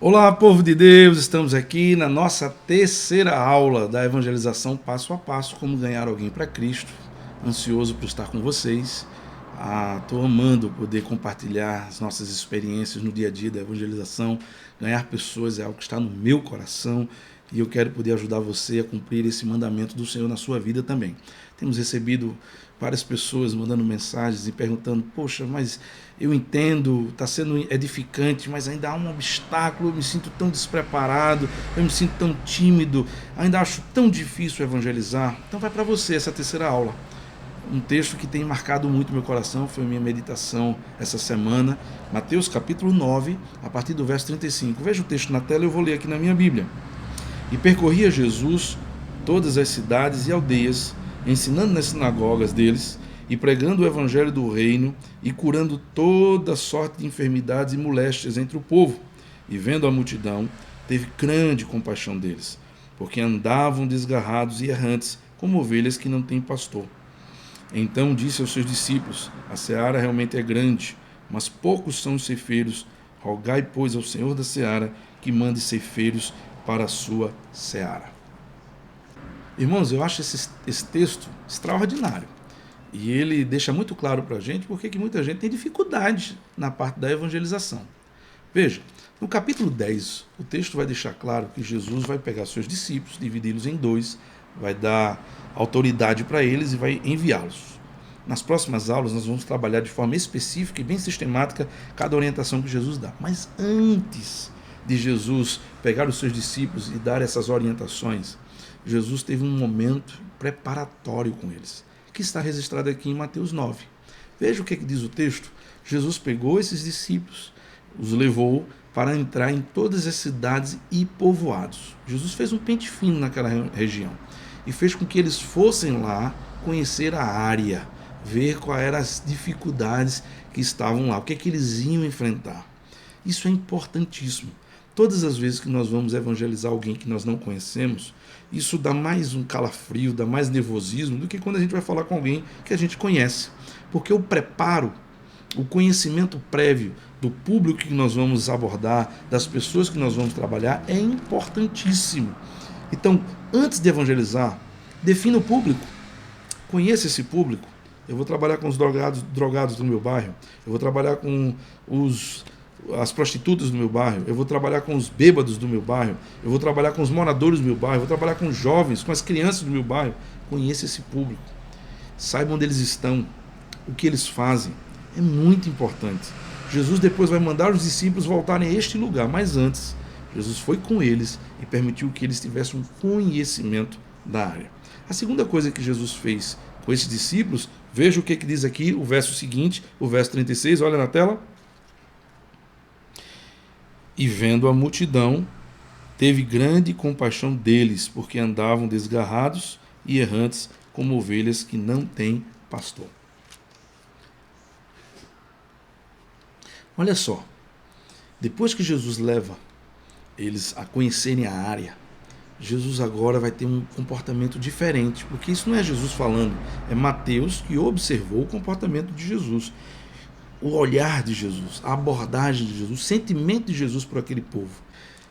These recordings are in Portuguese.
Olá, povo de Deus, estamos aqui na nossa terceira aula da evangelização passo a passo, como ganhar alguém para Cristo. Ansioso por estar com vocês. Estou amando poder compartilhar as nossas experiências no dia a dia da evangelização. Ganhar pessoas é algo que está no meu coração e eu quero poder ajudar você a cumprir esse mandamento do Senhor na sua vida também. Temos recebido várias pessoas mandando mensagens e perguntando: poxa, mas eu entendo, está sendo edificante, mas ainda há um obstáculo, eu me sinto tão despreparado, eu me sinto tão tímido, ainda acho tão difícil evangelizar. Então vai para você essa terceira aula. Um texto que tem marcado muito meu coração, foi minha meditação essa semana, Mateus capítulo 9, a partir do verso 35. Veja o texto na tela, eu vou ler aqui na minha Bíblia. E percorria Jesus todas as cidades e aldeias, ensinando nas sinagogas deles, e pregando o evangelho do reino, e curando toda sorte de enfermidades e moléstias entre o povo. E vendo a multidão, teve grande compaixão deles, porque andavam desgarrados e errantes, como ovelhas que não têm pastor. Então disse aos seus discípulos: a seara realmente é grande, mas poucos são os ceifeiros. Rogai, pois, ao Senhor da seara que mande ceifeiros para a sua seara. Irmãos, eu acho esse texto extraordinário. E ele deixa muito claro para a gente porque que muita gente tem dificuldade na parte da evangelização. Veja, no capítulo 10, o texto vai deixar claro que Jesus vai pegar seus discípulos, dividi-los em dois, vai dar autoridade para eles e vai enviá-los. Nas próximas aulas nós vamos trabalhar de forma específica e bem sistemática cada orientação que Jesus dá. Mas antes de Jesus pegar os seus discípulos e dar essas orientações, Jesus teve um momento preparatório com eles, que está registrado aqui em Mateus 9. Veja o que diz o texto. Jesus pegou esses discípulos, os levou para entrar em todas as cidades e povoados. Jesus fez um pente fino naquela região e fez com que eles fossem lá conhecer a área, ver quais eram as dificuldades que estavam lá, o que é que eles iam enfrentar. Isso é importantíssimo. Todas as vezes que nós vamos evangelizar alguém que nós não conhecemos, isso dá mais um calafrio, dá mais nervosismo do que quando a gente vai falar com alguém que a gente conhece. Porque o preparo, o conhecimento prévio do público que nós vamos abordar, das pessoas que nós vamos trabalhar, é importantíssimo. Então, antes de evangelizar, defina o público, conheça esse público. Eu vou trabalhar com os drogados do meu bairro, eu vou trabalhar com as prostitutas do meu bairro, eu vou trabalhar com os bêbados do meu bairro, eu vou trabalhar com os moradores do meu bairro, eu vou trabalhar com os jovens, com as crianças do meu bairro. Conheça esse público, saiba onde eles estão, o que eles fazem, é muito importante. Jesus depois vai mandar os discípulos voltarem a este lugar, mas antes, Jesus foi com eles e permitiu que eles tivessem um conhecimento da área. A segunda coisa que Jesus fez com esses discípulos, veja o que diz aqui o verso seguinte, o verso 36, olha na tela. E vendo a multidão, teve grande compaixão deles, porque andavam desgarrados e errantes, como ovelhas que não têm pastor. Olha só, depois que Jesus leva eles a conhecerem a área, Jesus agora vai ter um comportamento diferente, porque isso não é Jesus falando, é Mateus que observou o comportamento de Jesus. O olhar de Jesus, a abordagem de Jesus, o sentimento de Jesus por aquele povo.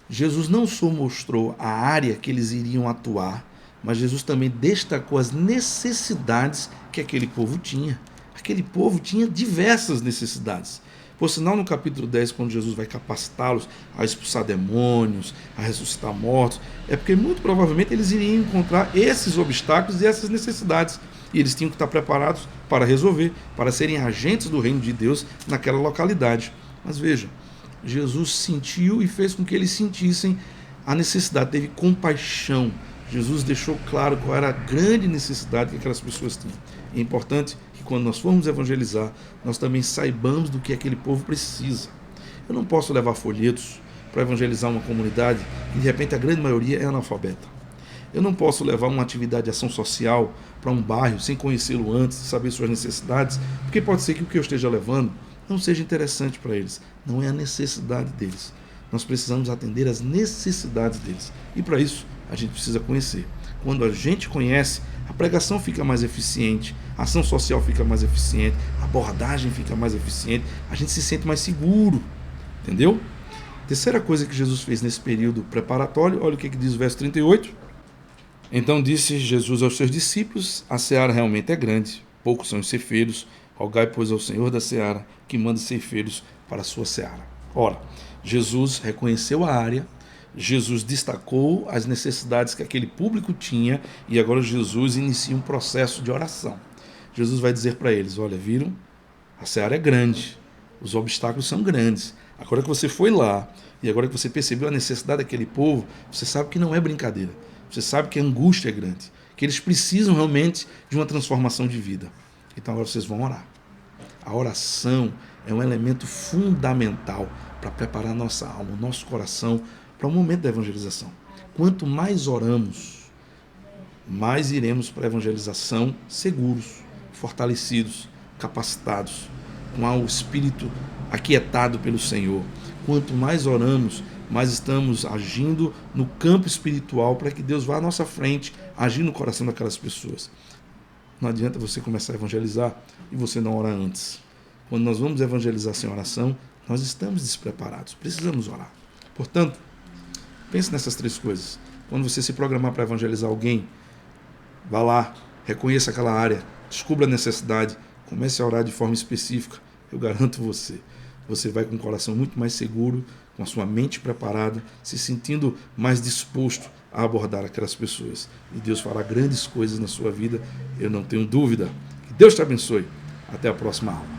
Jesus não só mostrou a área que eles iriam atuar, mas Jesus também destacou as necessidades que aquele povo tinha. Aquele povo tinha diversas necessidades. Por sinal, no capítulo 10, quando Jesus vai capacitá-los a expulsar demônios, a ressuscitar mortos, é porque muito provavelmente eles iriam encontrar esses obstáculos e essas necessidades. E eles tinham que estar preparados para resolver, para serem agentes do reino de Deus naquela localidade. Mas veja, Jesus sentiu e fez com que eles sentissem a necessidade, teve compaixão. Jesus deixou claro qual era a grande necessidade que aquelas pessoas tinham. É importante que quando nós formos evangelizar, nós também saibamos do que aquele povo precisa. Eu não posso levar folhetos para evangelizar uma comunidade e de repente a grande maioria é analfabeta. Eu não posso levar uma atividade de ação social para um bairro sem conhecê-lo antes, saber suas necessidades, porque pode ser que o que eu esteja levando não seja interessante para eles. Não é a necessidade deles. Nós precisamos atender às necessidades deles. E para isso, a gente precisa conhecer. Quando a gente conhece, a pregação fica mais eficiente, a ação social fica mais eficiente, a abordagem fica mais eficiente, a gente se sente mais seguro, entendeu? Terceira coisa que Jesus fez nesse período preparatório, olha o que diz o verso 38. Então disse Jesus aos seus discípulos: a seara realmente é grande, poucos são os ceifeiros, rogai, pois, ao Senhor da seara que manda ceifeiros para a sua seara. Ora, Jesus reconheceu a área, Jesus destacou as necessidades que aquele público tinha e agora Jesus inicia um processo de oração. Jesus vai dizer para eles: olha, viram? A seara é grande, os obstáculos são grandes. Agora que você foi lá e agora que você percebeu a necessidade daquele povo, você sabe que não é brincadeira. Você sabe que a angústia é grande, que eles precisam realmente de uma transformação de vida. Então agora vocês vão orar. A oração é um elemento fundamental para preparar nossa alma, o nosso coração para o momento da evangelização. Quanto mais oramos, mais iremos para a evangelização seguros, fortalecidos, capacitados, com o espírito aquietado pelo Senhor. Quanto mais oramos, mais estamos agindo no campo espiritual para que Deus vá à nossa frente, agir no coração daquelas pessoas. Não adianta você começar a evangelizar e você não orar antes. Quando nós vamos evangelizar sem oração, nós estamos despreparados, precisamos orar. Portanto, pense nessas três coisas. Quando você se programar para evangelizar alguém, vá lá, reconheça aquela área, descubra a necessidade, comece a orar de forma específica. Eu garanto você vai com o coração muito mais seguro, com a sua mente preparada, se sentindo mais disposto a abordar aquelas pessoas. E Deus fará grandes coisas na sua vida, eu não tenho dúvida. Que Deus te abençoe. Até a próxima aula.